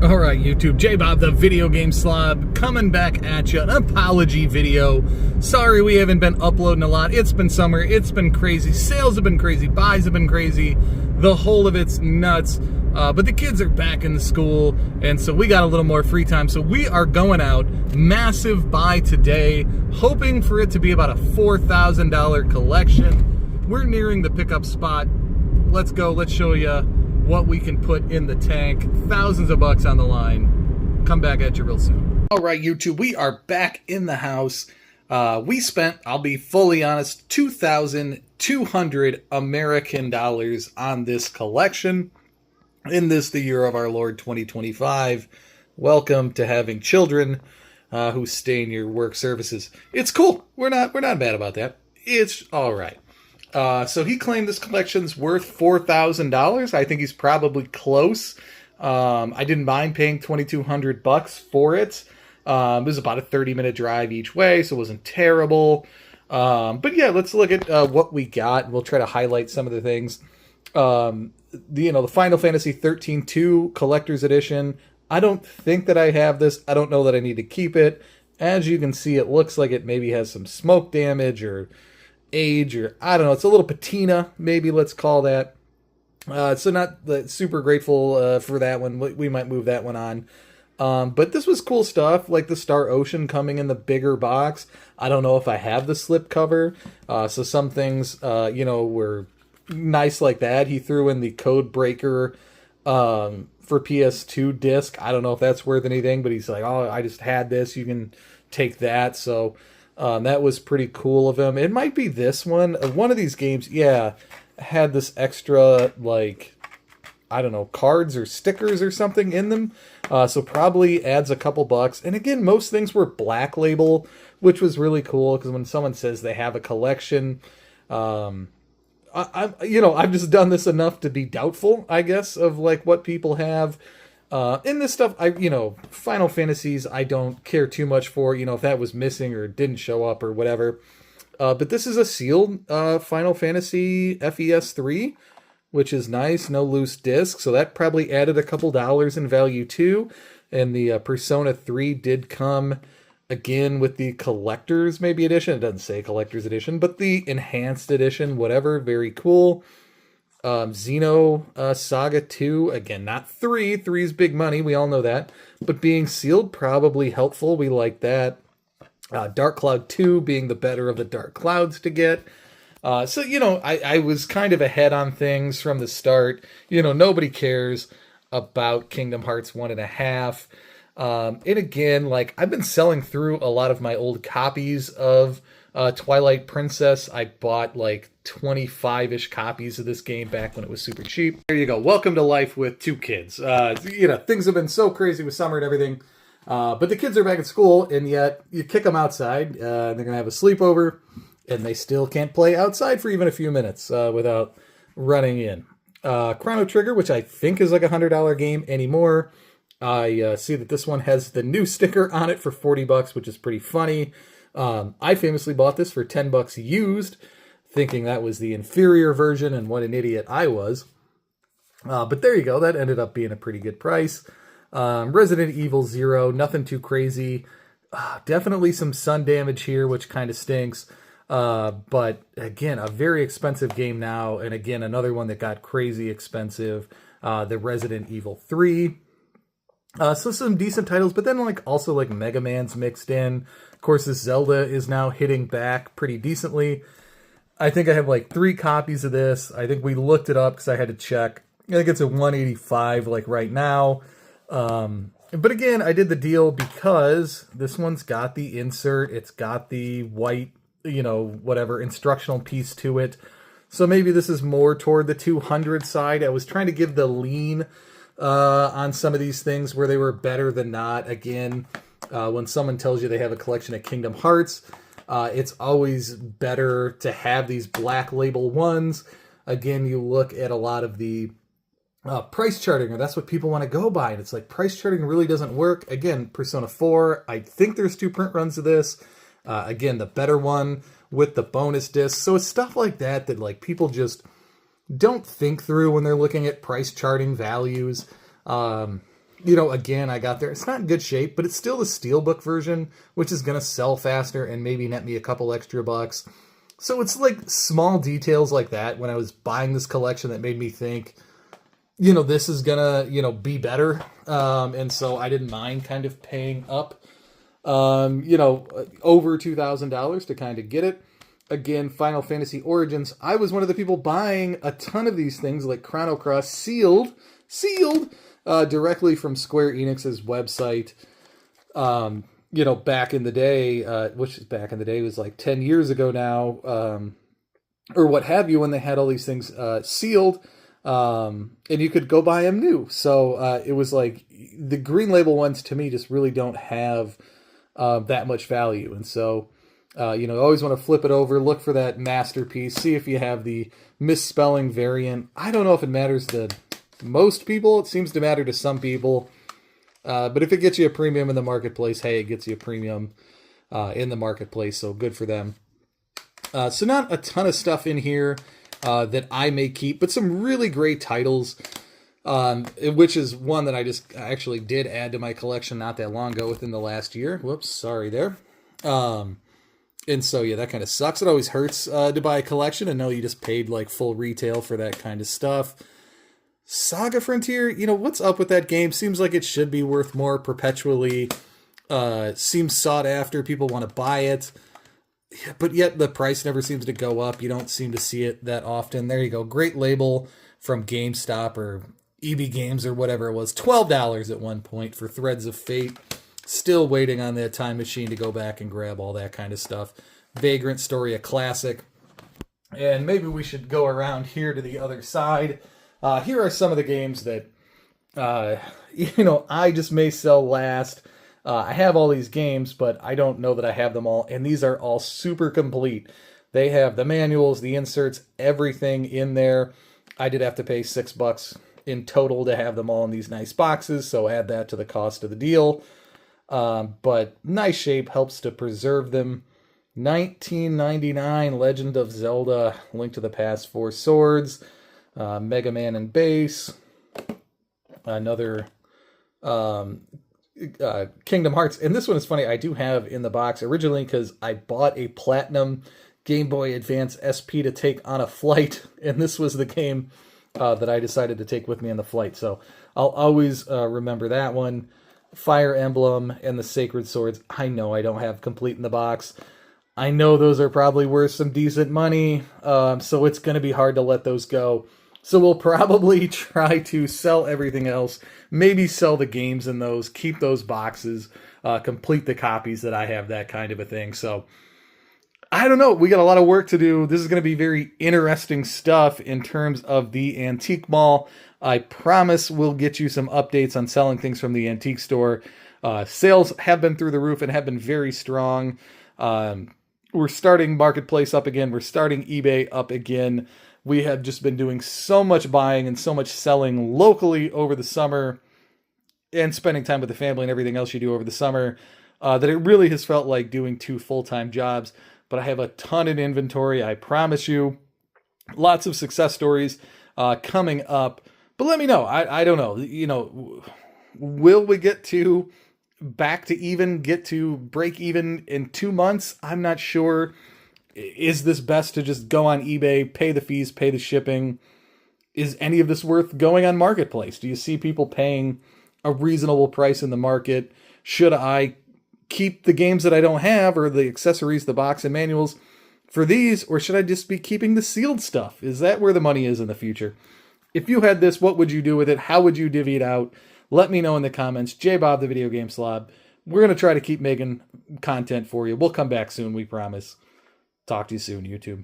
Alright YouTube, J-Bob the Video Game Slob coming back at you. An apology video. Sorry we haven't been uploading a lot. It's been summer, it's been crazy. Sales have been crazy, buys have been crazy. The whole of it's nuts. But the kids are back in the school, and so we got a little more free time. So we are going out, massive buy today, hoping for it to be about a $4,000 collection. We're nearing the pickup spot. Let's go, let's show you what we can put in the tank. Thousands of bucks on the line. Come back at you real soon. All right, YouTube, we are back in the house. We spent, I'll be fully honest, 2,200 American dollars on this collection. In this, the year of our Lord 2025. Welcome to having children who stay in your work services. It's cool. We're not bad about that. It's all right. So he claimed this collection's worth $4,000. I think he's probably close. I didn't mind paying $2,200 for it. It was about a 30-minute drive each way, so it wasn't terrible. But yeah, let's look at what we got. We'll try to highlight some of the things. The Final Fantasy 13-2 Collector's Edition. I don't think that I have this. I don't know that I need to keep it. As you can see, it looks like it maybe has some smoke damage or age, or I don't know, it's a little patina, maybe let's call that. So not super grateful for that one. We might move that one on. But this was cool stuff, like the Star Ocean coming in the bigger box. I don't know if I have the slip cover. So some things, were nice like that. He threw in the Code Breaker for PS2 disc. I don't know if that's worth anything, but he's like, oh, I just had this. You can take that. So that was pretty cool of him. It might be this one. One of these games, yeah, had this extra, like, I don't know, cards or stickers or something in them. So probably adds a couple bucks. And again, most things were Black Label, which was really cool, because when someone says they have a collection, I've just done this enough to be doubtful, I guess, of like what people have. In this stuff, Final Fantasies, I don't care too much for, if that was missing or didn't show up or whatever. But this is a sealed Final Fantasy FES 3, which is nice, no loose disc. So that probably added a couple dollars in value too. And the Persona 3 did come again with the Collector's maybe edition. It doesn't say Collector's Edition, but the Enhanced Edition, whatever, very cool. Xeno Saga 2, again, not 3. 3's big money, we all know that. But being sealed, probably helpful. We like that. Dark Cloud 2 being the better of the Dark Clouds to get. I was kind of ahead on things from the start. Nobody cares about Kingdom Hearts 1.5. And again, like, I've been selling through a lot of my old copies of Twilight Princess. I bought like 25-ish copies of this game back when it was super cheap. There you go. Welcome to life with two kids. Things have been so crazy with summer and everything. But the kids are back at school, and yet you kick them outside. They're going to have a sleepover, and they still can't play outside for even a few minutes without running in. Chrono Trigger, which I think is like a $100 game anymore. I see that this one has the new sticker on it for $40, which is pretty funny. I famously bought this for $10 used, thinking that was the inferior version, and what an idiot I was. But there you go. That ended up being a pretty good price. Resident Evil 0, nothing too crazy. Definitely some sun damage here, which kind of stinks. But again, a very expensive game now. And again, another one that got crazy expensive. The Resident Evil 3. So some decent titles, but then also Mega Man's mixed in. Of course, this Zelda is now hitting back pretty decently. I think I have 3 copies of this. I think we looked it up because I had to check. I think it's a $185 right now. But again, I did the deal because this one's got the insert. It's got the white, whatever instructional piece to it. So maybe this is more toward the 200 side. I was trying to give the lean on some of these things where they were better than not. Again, when someone tells you they have a collection of Kingdom Hearts, it's always better to have these Black Label ones. Again, you look at a lot of the price charting, or that's what people want to go by, and it's like price charting really doesn't work. Again, Persona 4, I think there's 2 print runs of this. Again, the better one with the bonus disc. So it's stuff like that people just don't think through when they're looking at price charting values. Again, I got there. It's not in good shape, but it's still the steelbook version, which is going to sell faster and maybe net me a couple extra bucks. So it's like small details like that when I was buying this collection that made me think, this is going to, be better. And so I didn't mind kind of paying up, over $2,000 to kind of get it. Again, Final Fantasy Origins. I was one of the people buying a ton of these things like Chrono Cross sealed, directly from Square Enix's website. Back in the day, which is back in the day was like 10 years ago now, or what have you, when they had all these things sealed, and you could go buy them new. So it was like the green label ones to me just really don't have that much value. And so, always want to flip it over, look for that masterpiece, see if you have the misspelling variant. I don't know if it matters to most people. It seems to matter to some people. But if it gets you a premium in the marketplace, hey, it gets you a premium in the marketplace, so good for them. So not a ton of stuff in here that I may keep, but some really great titles, which is one that I just actually did add to my collection not that long ago, within the last year. Whoops, sorry there. And so, yeah, that kind of sucks. It always hurts to buy a collection and know you just paid like full retail for that kind of stuff. Saga Frontier, what's up with that game? Seems like it should be worth more perpetually. Seems sought after. People want to buy it. But yet the price never seems to go up. You don't seem to see it that often. There you go. Great label from GameStop or EB Games or whatever it was. $12 at one point for Threads of Fate. Still waiting on that time machine to go back and grab all that kind of stuff. Vagrant Story, a classic. And maybe we should go around here to the other side. Here are some of the games that, I just may sell last. I have all these games, but I don't know that I have them all. And these are all super complete. They have the manuals, the inserts, everything in there. I did have to pay $6 in total to have them all in these nice boxes. So add that to the cost of the deal. But nice shape, helps to preserve them. 1999 Legend of Zelda, Link to the Past, Four Swords. Mega Man and Bass, another Kingdom Hearts. And this one is funny, I do have in the box originally because I bought a Platinum Game Boy Advance SP to take on a flight, and this was the game that I decided to take with me on the flight. So I'll always remember that one. Fire Emblem and the Sacred Swords, I know I don't have complete in the box. I know those are probably worth some decent money, so it's going to be hard to let those go. So we'll probably try to sell everything else, maybe sell the games in those, keep those boxes, complete the copies that I have, that kind of a thing. So I don't know. We got a lot of work to do. This is going to be very interesting stuff in terms of the antique mall. I promise we'll get you some updates on selling things from the antique store. Sales have been through the roof and have been very strong. We're starting Marketplace up again. We're starting eBay up again. We have just been doing so much buying and so much selling locally over the summer and spending time with the family and everything else you do over the summer that it really has felt like doing 2 full-time jobs. But I have a ton in inventory, I promise you. Lots of success stories coming up. But let me know. I don't know. Will we get to back to even, get to break even in 2 months? I'm not sure. Is this best to just go on eBay, pay the fees, pay the shipping? Is any of this worth going on Marketplace? Do you see people paying a reasonable price in the market? Should I keep the games that I don't have, or the accessories, the box and manuals for these, or should I just be keeping the sealed stuff? Is that where the money is in the future? If you had this, what would you do with it? How would you divvy it out? Let me know in the comments. Bob, the Video Game Slob. We're going to try to keep making content for you. We'll come back soon, we promise. Talk to you soon, YouTube.